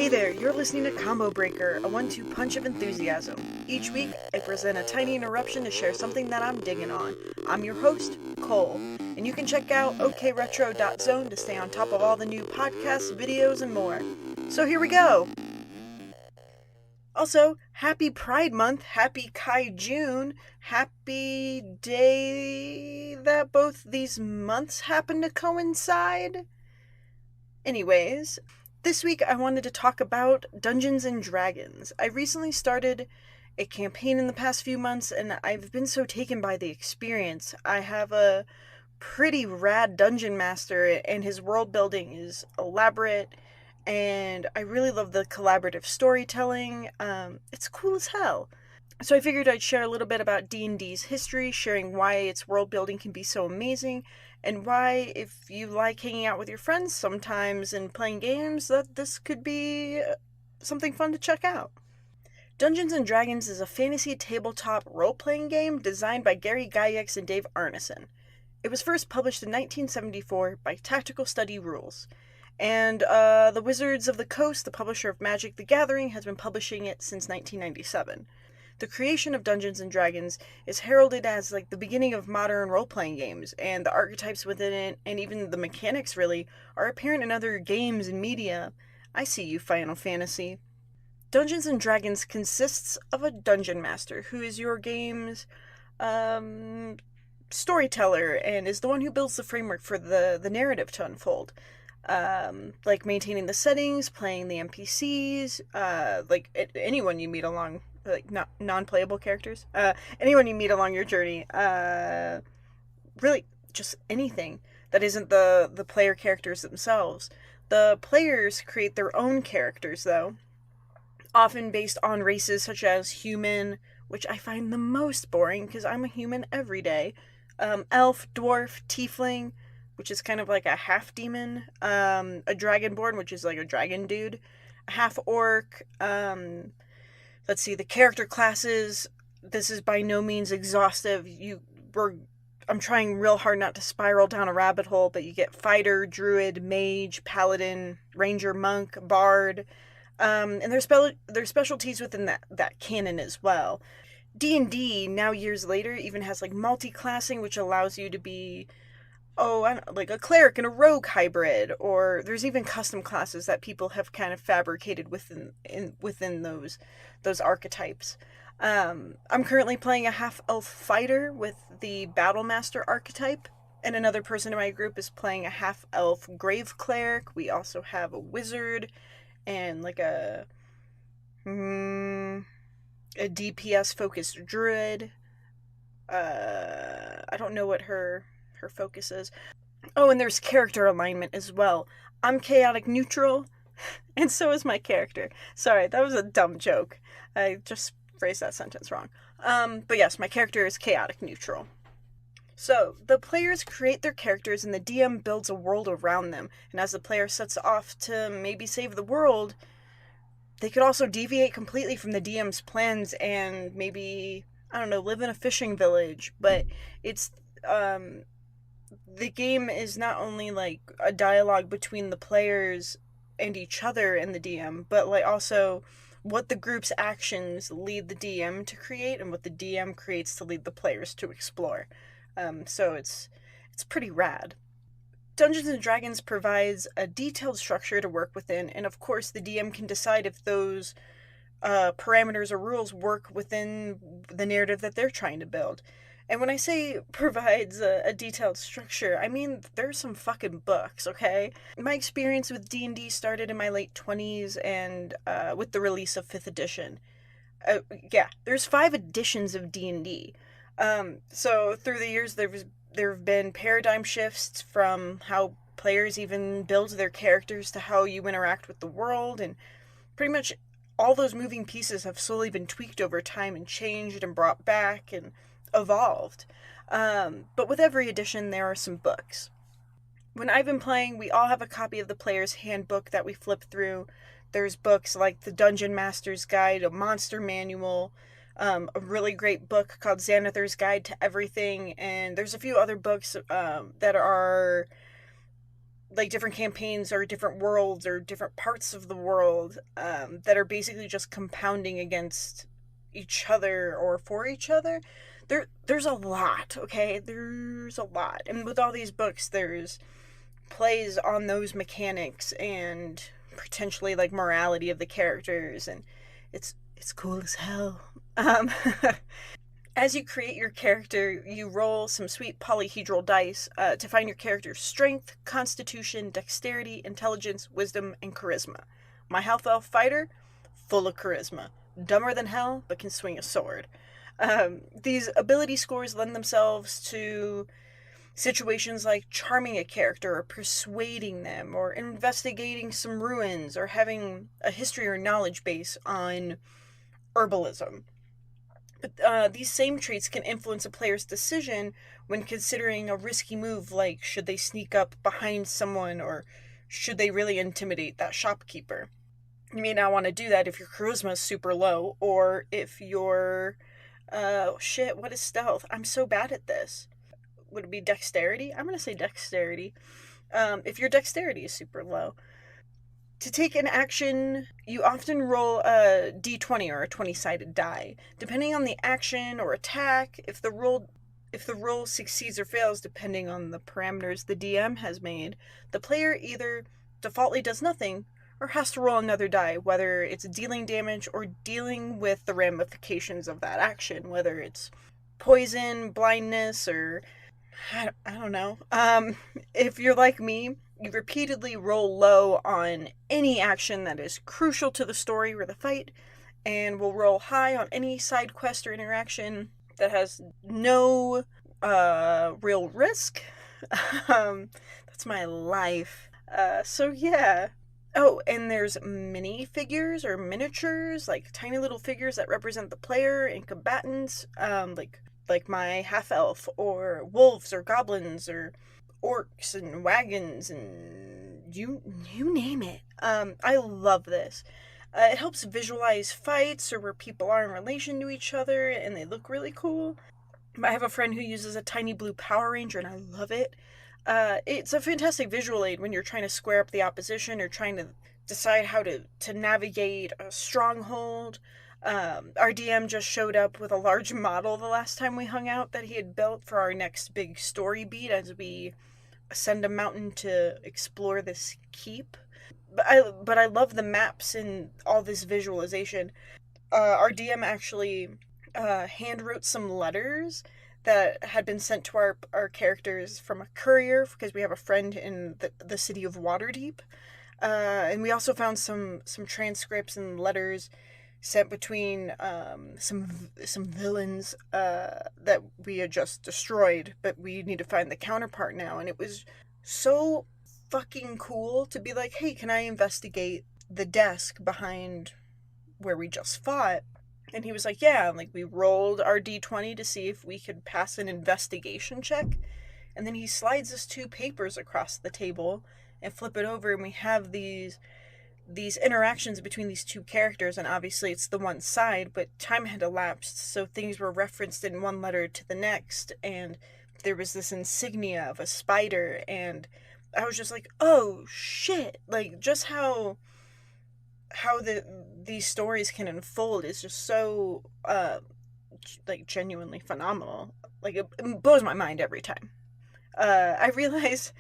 Hey there, you're listening to Combo Breaker, a 1-2 punch of enthusiasm. Each week, I present a tiny interruption to share something that I'm digging on. I'm your host, Cole, and you can check out okretro.zone to stay on top of all the new podcasts, videos, and more. So here we go! Also, happy Pride Month, happy Kai June, happy day that both these months happen to coincide. Anyways, this week I wanted to talk about Dungeons and Dragons. I recently started a campaign in the past few months and I've been so taken by the experience. I have a pretty rad dungeon master and his world building is elaborate and I really love the collaborative storytelling. It's cool as hell. So I figured I'd share a little bit about D&D's history, sharing why its world building can be so amazing, and why, if you like hanging out with your friends sometimes and playing games, that this could be something fun to check out. Dungeons & Dragons is a fantasy tabletop role-playing game designed by Gary Gygax and Dave Arneson. It was first published in 1974 by Tactical Study Rules. And the Wizards of the Coast, the publisher of Magic the Gathering, has been publishing it since 1997. The creation of Dungeons & Dragons is heralded as like the beginning of modern role-playing games, and the archetypes within it, and even the mechanics really, are apparent in other games and media. I see you, Final Fantasy. Dungeons & Dragons consists of a dungeon master who is your game's storyteller and is the one who builds the framework for the narrative to unfold. Like maintaining the settings, playing the NPCs, anyone you meet along, like not non-playable characters, anyone you meet along your journey, really just anything that isn't the player characters themselves. The players create their own characters though, often based on races such as human, which I find the most boring because I'm a human every day, elf, dwarf, tiefling, which is kind of like a half-demon, a dragonborn, which is like a dragon dude, a half-orc, let's see, the character classes, this is by no means exhaustive, I'm trying real hard not to spiral down a rabbit hole, but you get fighter, druid, mage, paladin, ranger, monk, bard, and there's specialties within that canon as well. D&D, now years later, even has like multi-classing, which allows you to be like a cleric and a rogue hybrid, or there's even custom classes that people have kind of fabricated within those archetypes. I'm currently playing a half-elf fighter with the Battlemaster archetype, and another person in my group is playing a half-elf grave cleric. We also have a wizard and like a DPS-focused druid. I don't know what her focus is. Oh, and there's character alignment as well. I'm chaotic neutral, and so is my character. Sorry, that was a dumb joke. I just phrased that sentence wrong. But yes, my character is chaotic neutral. So, the players create their characters and the DM builds a world around them, and as the player sets off to maybe save the world, they could also deviate completely from the DM's plans and maybe, I don't know, live in a fishing village, but it's, the game is not only like a dialogue between the players and each other and the DM, but like also what the group's actions lead the DM to create and what the DM creates to lead the players to explore. So it's pretty rad. Dungeons & Dragons provides a detailed structure to work within, and of course the DM can decide if those parameters or rules work within the narrative that they're trying to build. And when I say provides a detailed structure, I mean there's some fucking books, okay? My experience with D&D started in my late 20s and with the release of 5th edition. There's 5 editions of D&D. So through the years there have been paradigm shifts from how players even build their characters to how you interact with the world, and pretty much all those moving pieces have slowly been tweaked over time and changed and brought back and evolved. But with every edition there are some books. When I've been playing, we all have a copy of the player's handbook that we flip through. There's books like the Dungeon Master's Guide, a monster manual, a really great book called Xanathar's Guide to Everything, and there's a few other books that are like different campaigns or different worlds or different parts of the world that are basically just compounding against each other or for each other. There's a lot, okay? There's a lot. And with all these books, there's plays on those mechanics and potentially like morality of the characters, and it's cool as hell. Um As you create your character, you roll some sweet polyhedral dice to find your character's strength, constitution, dexterity, intelligence, wisdom, and charisma. My half elf fighter, full of charisma. Dumber than hell, but can swing a sword. These ability scores lend themselves to situations like charming a character or persuading them or investigating some ruins or having a history or knowledge base on herbalism. But these same traits can influence a player's decision when considering a risky move, like should they sneak up behind someone or should they really intimidate that shopkeeper. You may not want to do that if your charisma is super low, or if your shit, what is stealth? I'm so bad at this. Would it be dexterity? I'm gonna say dexterity. If your dexterity is super low. To take an action, you often roll a d20 or a 20-sided die. Depending on the action or attack, if the roll succeeds or fails depending on the parameters the DM has made, the player either defaultly does nothing or has to roll another die, whether it's dealing damage or dealing with the ramifications of that action, whether it's poison, blindness, or I don't know. If you're like me, you repeatedly roll low on any action that is crucial to the story or the fight, and will roll high on any side quest or interaction that has no real risk. That's my life. So yeah. Oh, and there's mini figures or miniatures, like tiny little figures that represent the player and combatants, like my half elf, or wolves or goblins or orcs and wagons and you name it. I love this. It helps visualize fights or where people are in relation to each other, and they look really cool. I have a friend who uses a tiny blue Power Ranger, and I love it. It's a fantastic visual aid when you're trying to square up the opposition or trying to decide how to navigate a stronghold. Our DM just showed up with a large model the last time we hung out that he had built for our next big story beat as we ascend a mountain to explore this keep. But I love the maps and all this visualization. Our DM actually hand wrote some letters that had been sent to our characters from a courier, because we have a friend in the city of Waterdeep. And we also found some transcripts and letters sent between some villains that we had just destroyed, but we need to find the counterpart now. And it was so fucking cool to be like, hey, can I investigate the desk behind where we just fought? And he was like, yeah. And like, we rolled our d20 to see if we could pass an investigation check. And then he slides us 2 papers across the table and flip it over, and we have these interactions between these 2 characters, and obviously it's the one side, but time had elapsed, so things were referenced in one letter to the next, and there was this insignia of a spider, and I was just like, oh shit, like just how these stories can unfold is just so like genuinely phenomenal. Like it blows my mind every time. I realize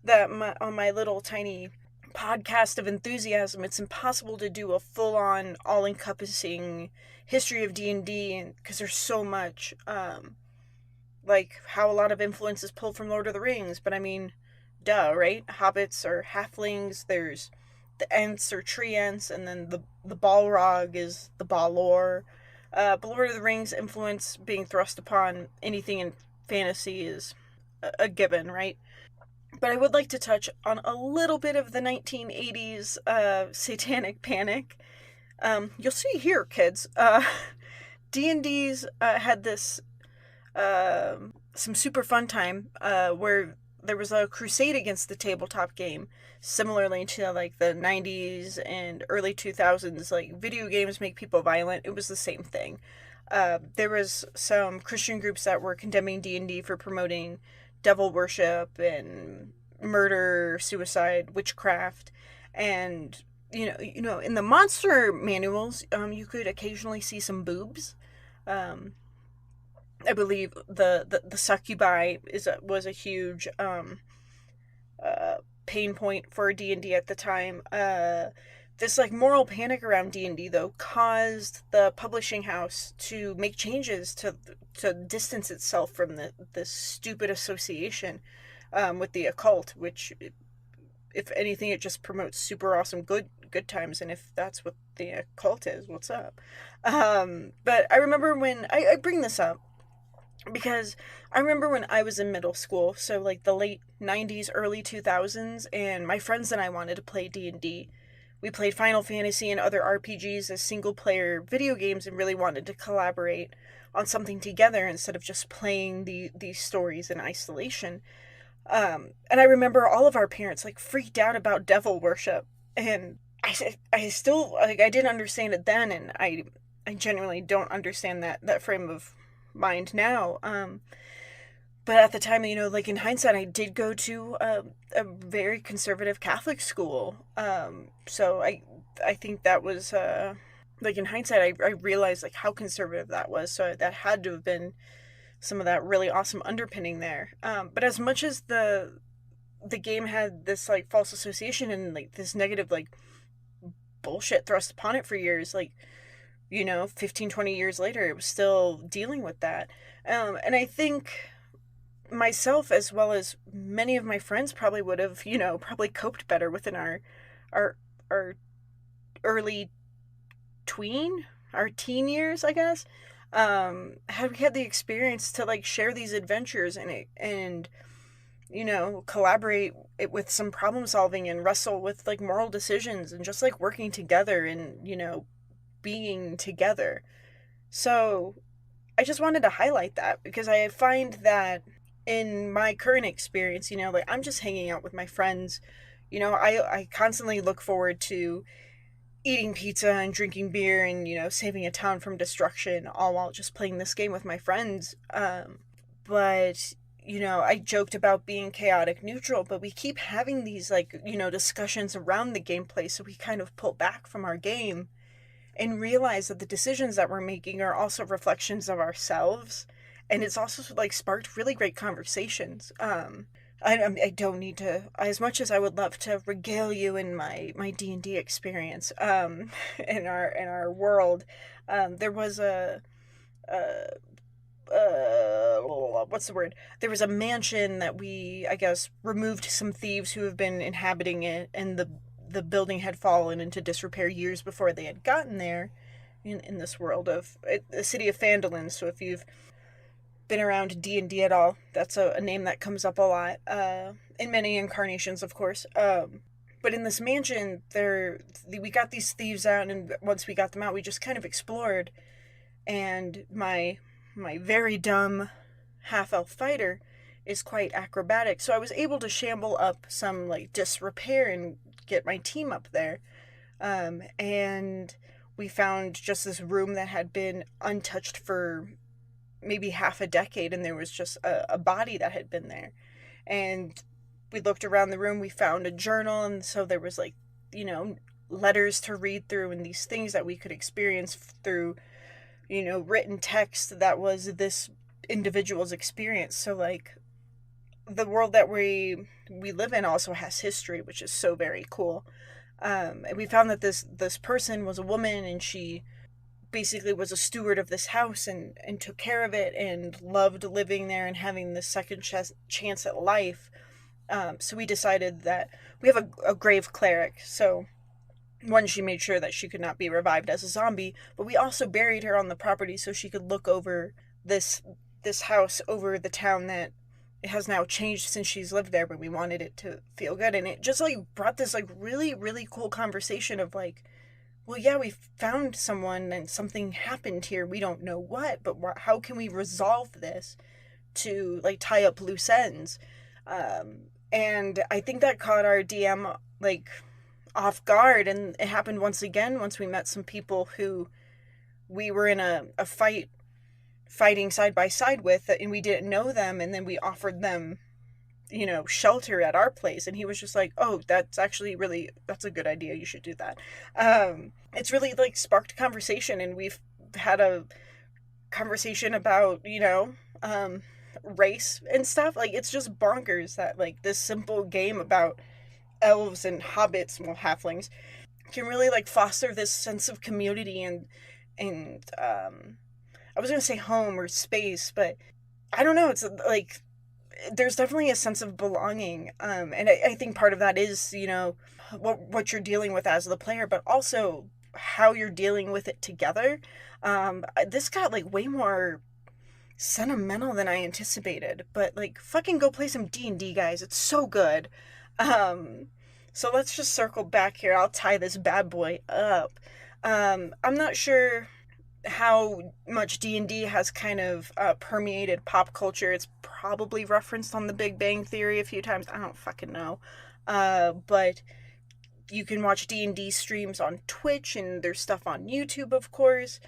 that on my little tiny podcast of enthusiasm, it's impossible to do a full-on, all-encompassing history of D&D, because there's so much, like how a lot of influence is pulled from Lord of the Rings. But I mean, duh, right? Hobbits are halflings. There's the Ents or tree Ents, and then the Balrog is the Balor. But Lord of the Rings influence being thrust upon anything in fantasy is a given, right? But I would like to touch on a little bit of the 1980s satanic panic. You'll see here, kids. D&D's had this some super fun time where there was a crusade against the tabletop game, similarly to like the 90s and early 2000s. Like, video games make people violent. It was the same thing. There was some Christian groups that were condemning D&D for promoting devil worship and murder, suicide, witchcraft, and in the monster manuals, you could occasionally see some boobs. Um, I believe the succubi was a huge uh, pain point for D&D at the time. This like moral panic around D&D though caused the publishing house to make changes to distance itself from this stupid association with the occult, which, if anything, it just promotes super awesome good times. And if that's what the occult is, what's up? But I remember when I bring this up because I remember when I was in middle school, so like the late 90s, early 2000s, and my friends and I wanted to play D&D. We played Final Fantasy and other RPGs as single player video games and really wanted to collaborate on something together instead of just playing these stories in isolation. And I remember all of our parents like freaked out about devil worship, and I still like I didn't understand it then, and I genuinely don't understand that frame of mind now. But at the time, like in hindsight, I did go to a very conservative Catholic school. So I think that was like in hindsight, I realized like how conservative that was. So that had to have been some of that really awesome underpinning there. But as much as the game had this like false association and like this negative like bullshit thrust upon it for years, like 15, 20 years later, it was still dealing with that. And I think myself, as well as many of my friends, probably would have, probably coped better within our, our early our teen years, I guess. Had we had the experience to like share these adventures and collaborate it with some problem solving and wrestle with like moral decisions and just like working together and, being together. So I just wanted to highlight that because I find that in my current experience, like I'm just hanging out with my friends. I constantly look forward to eating pizza and drinking beer and, saving a town from destruction, all while just playing this game with my friends. But, I joked about being chaotic neutral, but we keep having these, like, discussions around the gameplay, so we kind of pull back from our game and realize that the decisions that we're making are also reflections of ourselves. And it's also, like, sparked really great conversations. I don't need to, as much as I would love to regale you in my D&D experience, in our world. There was what's the word? There was a mansion that we, I guess, removed some thieves who have been inhabiting it, and the building had fallen into disrepair years before they had gotten there. In this world of the city of Phandalin. So if you've been around D&D at all, that's a name that comes up a lot, in many incarnations, of course. But in this mansion, we got these thieves out, and once we got them out, we just kind of explored. And my very dumb half-elf fighter is quite acrobatic, so I was able to shamble up some like disrepair and get my team up there. And we found just this room that had been untouched for maybe half a decade, and there was just a body that had been there. And we looked around the room, we found a journal, and so there was like, letters to read through and these things that we could experience through, written text that was this individual's experience. So like the world that we live in also has history, which is so very cool. And we found that this person was a woman, and she basically was a steward of this house and took care of it and loved living there and having this second chance at life. So we decided that we have a grave cleric. So one, she made sure that she could not be revived as a zombie, but we also buried her on the property so she could look over this house over the town that it has now changed since she's lived there, but we wanted it to feel good. And it just like brought this like really, really cool conversation of like, well, yeah, we found someone and something happened here. We don't know what, but how can we resolve this to like tie up loose ends? And I think that caught our DM like off guard, and it happened once again once we met some people who we were in a fighting side by side with, and we didn't know them, and then we offered them shelter at our place, and he was just like, oh, that's a good idea, you should do that. It's really like sparked conversation, and we've had a conversation about race and stuff. Like, it's just bonkers that like this simple game about elves and hobbits, well, halflings, can really like foster this sense of community and I was gonna say home or space, but I don't know, it's like there's definitely a sense of belonging, and I think part of that is what you're dealing with as the player, but also how you're dealing with it together. This got like way more sentimental than I anticipated, but like fucking go play some D&D, guys. It's so good. Um so let's just circle back here. I'll tie this bad boy up. I'm not sure how much D&D has kind of permeated pop culture. It's probably referenced on The Big Bang Theory a few times. I don't fucking know. But you can watch D&D streams on Twitch, and there's stuff on YouTube, of course.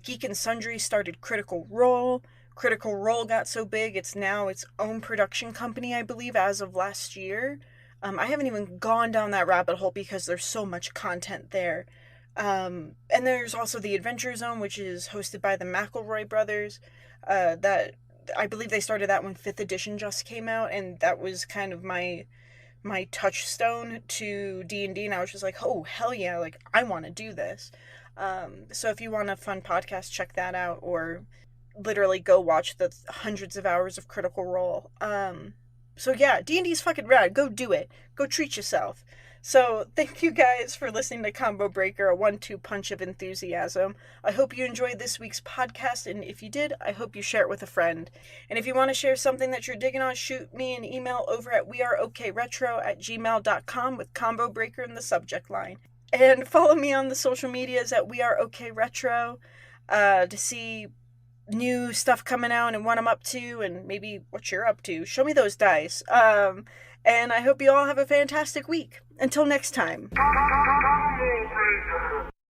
Geek and Sundry started Critical Role. Critical Role got so big, it's now its own production company, I believe, as of last year. I haven't even gone down that rabbit hole because there's so much content there. And there's also the Adventure Zone, which is hosted by the McElroy brothers. That I believe they started that when 5th edition just came out, and that was kind of my touchstone to D&D, and I was just like, oh, hell yeah, like, I want to do this. So if you want a fun podcast, check that out, or literally go watch the hundreds of hours of Critical Role. So yeah, D&D's fucking rad. Go do it. Go treat yourself. So thank you guys for listening to Combo Breaker, a 1-2 punch of enthusiasm. I hope you enjoyed this week's podcast, and if you did, I hope you share it with a friend. And if you want to share something that you're digging on, shoot me an email over at weareokretro@gmail.com with Combo Breaker in the subject line. And follow me on the social medias at weareokretro to see new stuff coming out and what I'm up to and maybe what you're up to. Show me those dice. And I hope you all have a fantastic week. Until next time.